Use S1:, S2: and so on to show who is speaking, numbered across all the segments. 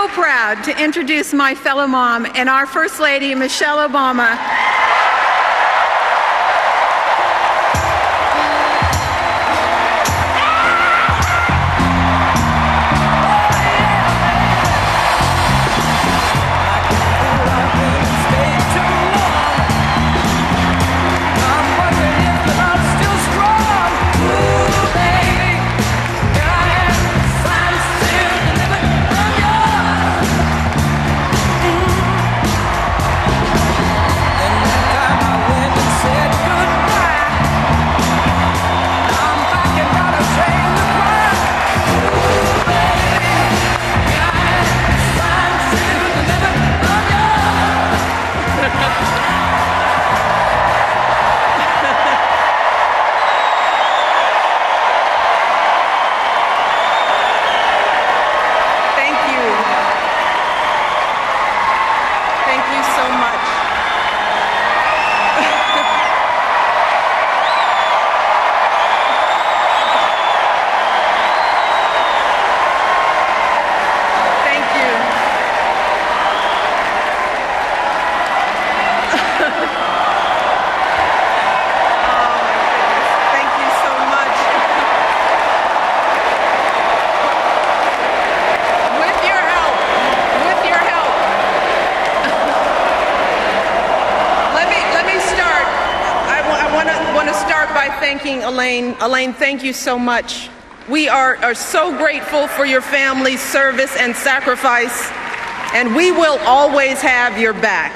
S1: so proud to introduce my fellow mom and our First Lady, Michelle Obama. Elaine, thank you so much. We are so grateful for your family's service and sacrifice, and we will always have your back.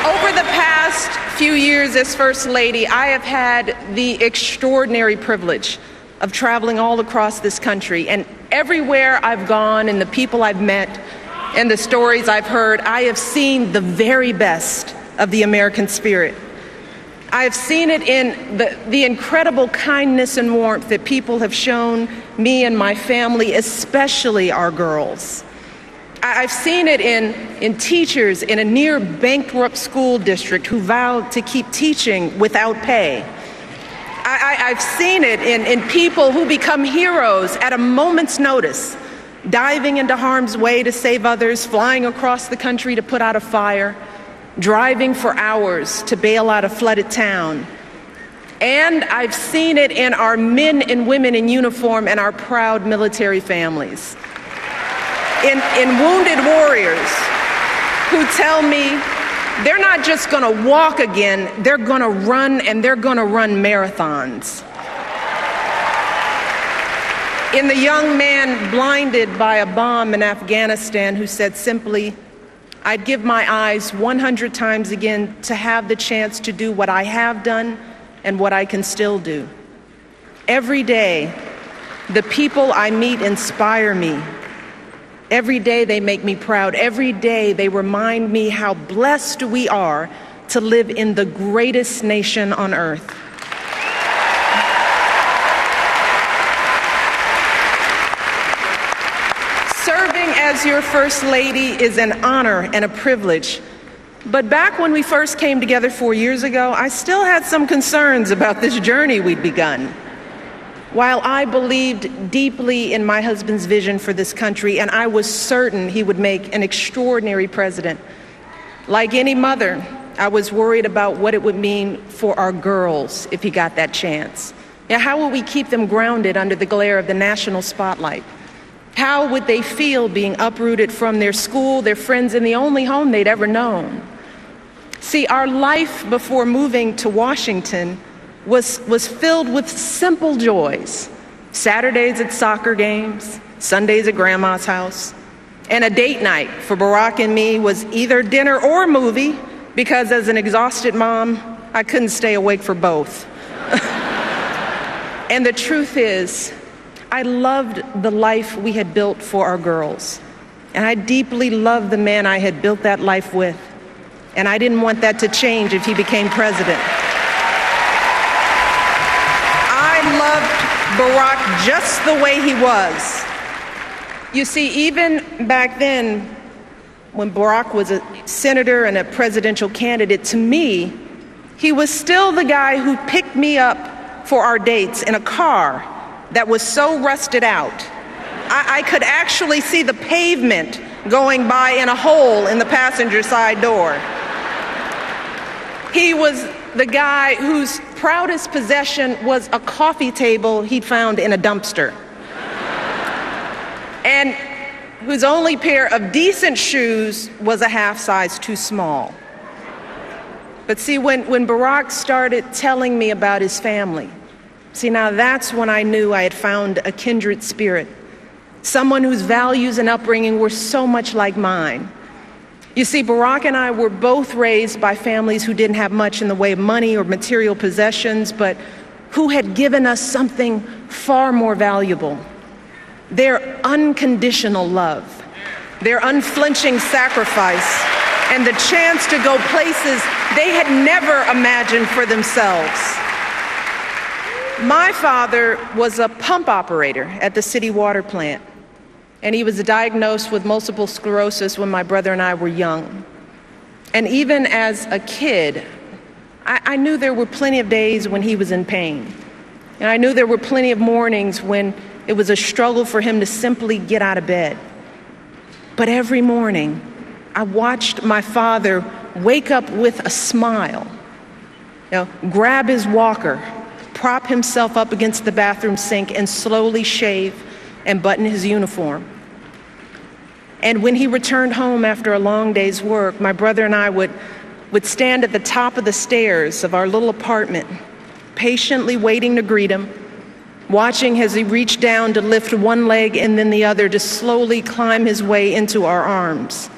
S1: Over the past few years as First Lady, I have had the extraordinary privilege of traveling all across this country, and everywhere I've gone and the people I've met and the stories I've heard, I have seen the very best of the American spirit. I have seen it in the incredible kindness and warmth that people have shown me and my family, especially our girls. I've seen it in teachers in a near-bankrupt school district who vowed to keep teaching without pay. I've seen it in people who become heroes at a moment's notice, diving into harm's way to save others, flying across the country to put out a fire, driving for hours to bail out a flooded town. And I've seen it in our men and women in uniform and our proud military families. In wounded warriors who tell me they're not just gonna walk again, they're gonna run, and they're gonna run marathons. In the young man blinded by a bomb in Afghanistan who said simply, "I'd give my eyes 100 times again to have the chance to do what I have done and what I can still do." Every day, the people I meet inspire me. Every day they make me proud. Every day they remind me how blessed we are to live in the greatest nation on earth. Serving as your First Lady is an honor and a privilege. But back when we first came together 4 years ago, I still had some concerns about this journey we'd begun. While I believed deeply in my husband's vision for this country, and I was certain he would make an extraordinary president, like any mother, I was worried about what it would mean for our girls if he got that chance. Now, how would we keep them grounded under the glare of the national spotlight? How would they feel being uprooted from their school, their friends, and the only home they'd ever known? See, our life before moving to Washington was filled with simple joys. Saturdays at soccer games, Sundays at grandma's house, and a date night for Barack and me was either dinner or movie, because as an exhausted mom, I couldn't stay awake for both. And the truth is, I loved the life we had built for our girls, and I deeply loved the man I had built that life with, and I didn't want that to change if he became president. Barack just the way he was. You see, even back then, when Barack was a senator and a presidential candidate, to me, he was still the guy who picked me up for our dates in a car that was so rusted out, I could actually see the pavement going by in a hole in the passenger side door. He was the guy whose proudest possession was a coffee table he'd found in a dumpster, and whose only pair of decent shoes was a half size too small. But see, when Barack started telling me about his family, see, now that's when I knew I had found a kindred spirit, someone whose values and upbringing were so much like mine. You see, Barack and I were both raised by families who didn't have much in the way of money or material possessions, but who had given us something far more valuable: their unconditional love, their unflinching sacrifice, and the chance to go places they had never imagined for themselves. My father was a pump operator at the city water plant, and he was diagnosed with multiple sclerosis when my brother and I were young. And even as a kid, I knew there were plenty of days when he was in pain. And I knew there were plenty of mornings when it was a struggle for him to simply get out of bed. But every morning, I watched my father wake up with a smile, grab his walker, prop himself up against the bathroom sink, and slowly shave and button his uniform. And when he returned home after a long day's work, my brother and I would stand at the top of the stairs of our little apartment, patiently waiting to greet him, watching as he reached down to lift one leg and then the other to slowly climb his way into our arms.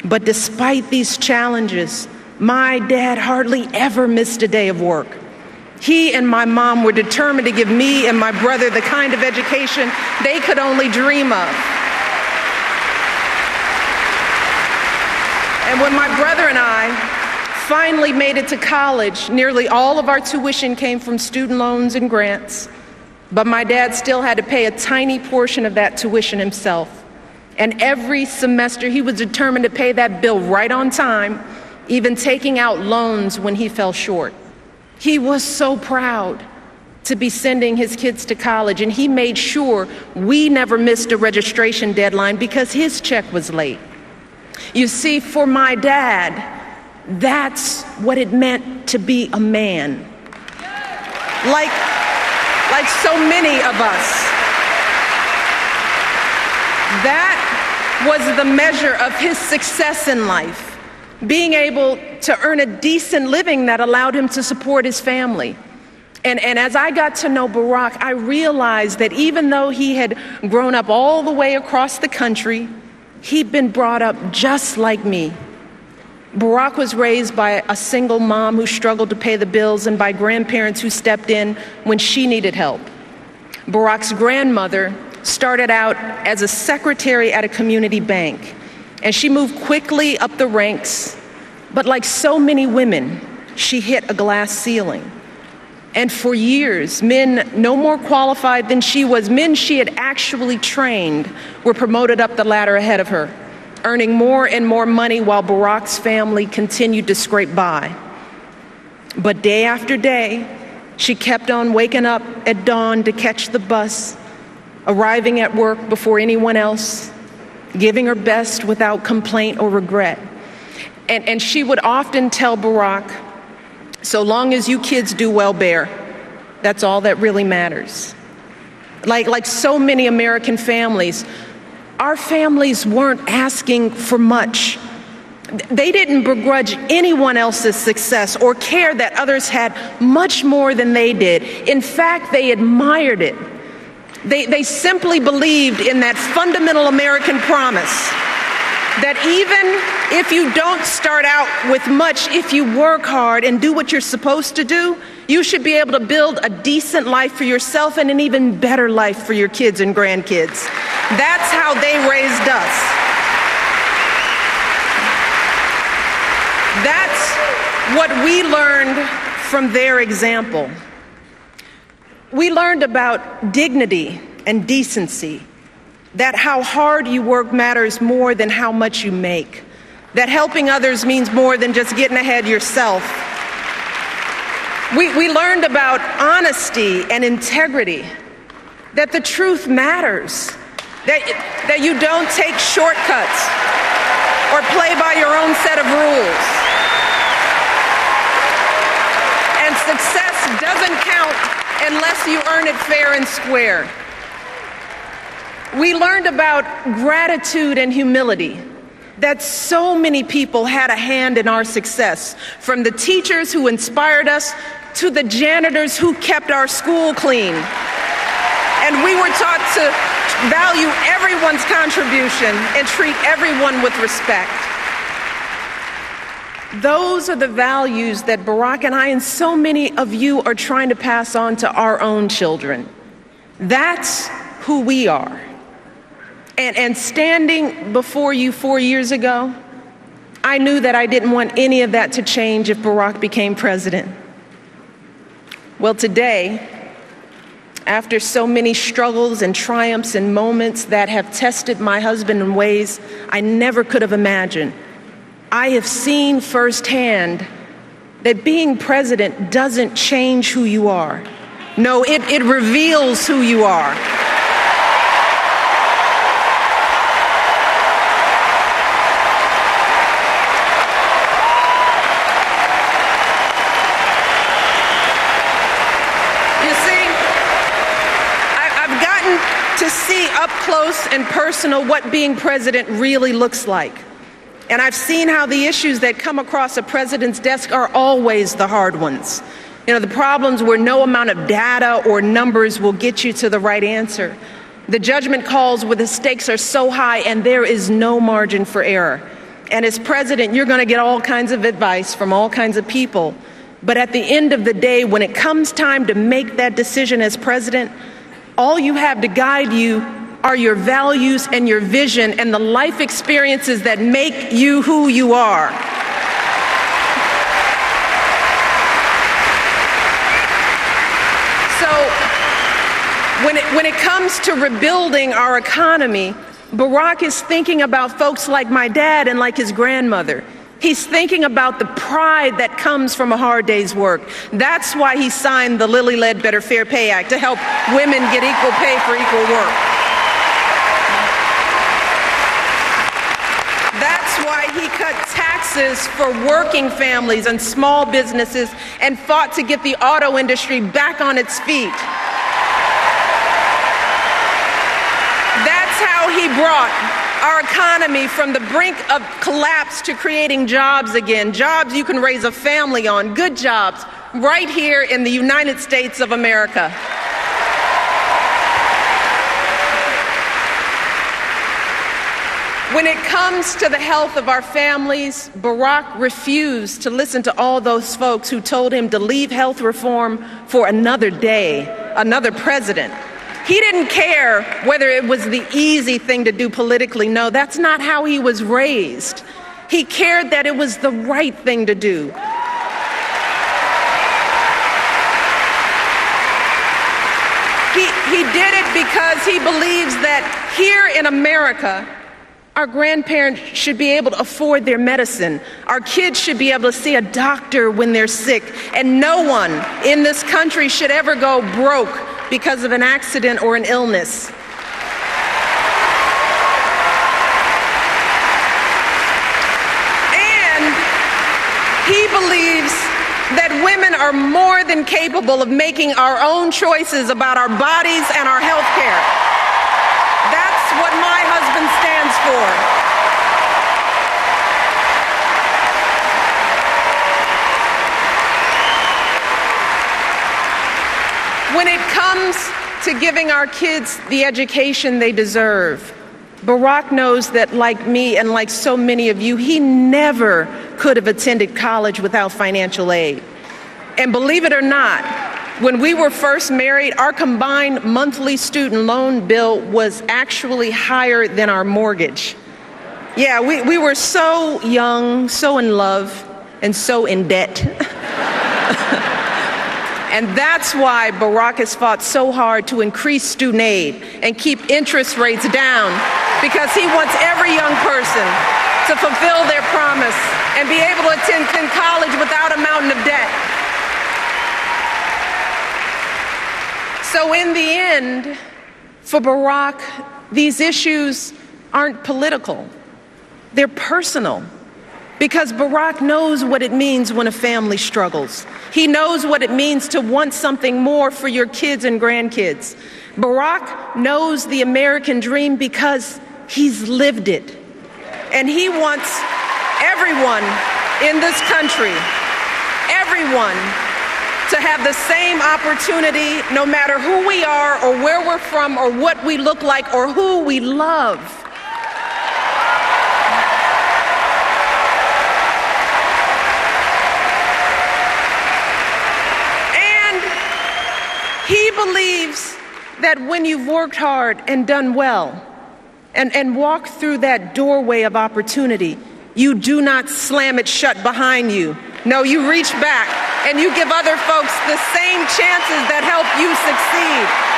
S1: But despite these challenges, my dad hardly ever missed a day of work. He and my mom were determined to give me and my brother the kind of education they could only dream of. And when my brother and I finally made it to college, nearly all of our tuition came from student loans and grants, but my dad still had to pay a tiny portion of that tuition himself. And every semester he was determined to pay that bill right on time, even taking out loans when he fell short. He was so proud to be sending his kids to college, and he made sure we never missed a registration deadline because his check was late. You see, for my dad, that's what it meant to be a man. Like so many of us. That was the measure of his success in life, being able to earn a decent living that allowed him to support his family. And as I got to know Barack, I realized that even though he had grown up all the way across the country, he'd been brought up just like me. Barack was raised by a single mom who struggled to pay the bills and by grandparents who stepped in when she needed help. Barack's grandmother started out as a secretary at a community bank, and she moved quickly up the ranks, but like so many women, she hit a glass ceiling. And for years, men no more qualified than she was, men she had actually trained, were promoted up the ladder ahead of her, earning more and more money while Barack's family continued to scrape by. But day after day, she kept on waking up at dawn to catch the bus, arriving at work before anyone else, giving her best without complaint or regret. And she would often tell Barack, "So long as you kids do well, Bear, that's all that really matters." Like so many American families, our families weren't asking for much. They didn't begrudge anyone else's success or care that others had much more than they did. In fact, they admired it. They simply believed in that fundamental American promise that even if you don't start out with much, if you work hard and do what you're supposed to do, you should be able to build a decent life for yourself and an even better life for your kids and grandkids. That's how they raised us. That's what we learned from their example. We learned about dignity and decency, that how hard you work matters more than how much you make, that helping others means more than just getting ahead yourself. We learned about honesty and integrity, that the truth matters, that you don't take shortcuts or play by your own set of rules. And success doesn't count unless you earn it fair and square. We learned about gratitude and humility, that so many people had a hand in our success, from the teachers who inspired us to the janitors who kept our school clean. And we were taught to value everyone's contribution and treat everyone with respect. Those are the values that Barack and I and so many of you are trying to pass on to our own children. That's who we are. And standing before you 4 years ago, I knew that I didn't want any of that to change if Barack became president. Well, today, after so many struggles and triumphs and moments that have tested my husband in ways I never could have imagined, I have seen firsthand that being president doesn't change who you are. No, it reveals who you are. To see up close and personal what being president really looks like. And I've seen how the issues that come across a president's desk are always the hard ones. The problems where no amount of data or numbers will get you to the right answer. The judgment calls where the stakes are so high and there is no margin for error. And as president, you're going to get all kinds of advice from all kinds of people. But at the end of the day, when it comes time to make that decision as president, all you have to guide you are your values and your vision and the life experiences that make you who you are. So when it comes to rebuilding our economy, Barack is thinking about folks like my dad and like his grandmother. He's thinking about the pride that comes from a hard day's work. That's why he signed the Lilly-led Better Fair Pay Act, to help women get equal pay for equal work. That's why he cut taxes for working families and small businesses and fought to get the auto industry back on its feet. That's how he brought our economy from the brink of collapse to creating jobs again, jobs you can raise a family on, good jobs, right here in the United States of America. When it comes to the health of our families, Barack refused to listen to all those folks who told him to leave health reform for another day, another president. He didn't care whether it was the easy thing to do politically. No, that's not how he was raised. He cared that it was the right thing to do. He did it because he believes that here in America, our grandparents should be able to afford their medicine. Our kids should be able to see a doctor when they're sick. And no one in this country should ever go broke because of an accident or an illness. And he believes that women are more than capable of making our own choices about our bodies and our health care. That's what my husband stands for. When it comes to giving our kids the education they deserve, Barack knows that, like me and like so many of you, he never could have attended college without financial aid. And believe it or not, when we were first married, our combined monthly student loan bill was actually higher than our mortgage. Yeah, we were so young, so in love, and so in debt. And that's why Barack has fought so hard to increase student aid and keep interest rates down, because he wants every young person to fulfill their promise and be able to attend college without a mountain of debt. So in the end, For Barack, these issues aren't political. They're personal. Because Barack knows what it means when a family struggles. He knows what it means to want something more for your kids and grandkids. Barack knows the American dream because he's lived it. And he wants everyone in this country, everyone, to have the same opportunity, no matter who we are or where we're from or what we look like or who we love. He believes that when you've worked hard and done well and walked through that doorway of opportunity, you do not slam it shut behind you. No, you reach back and you give other folks the same chances that help you succeed.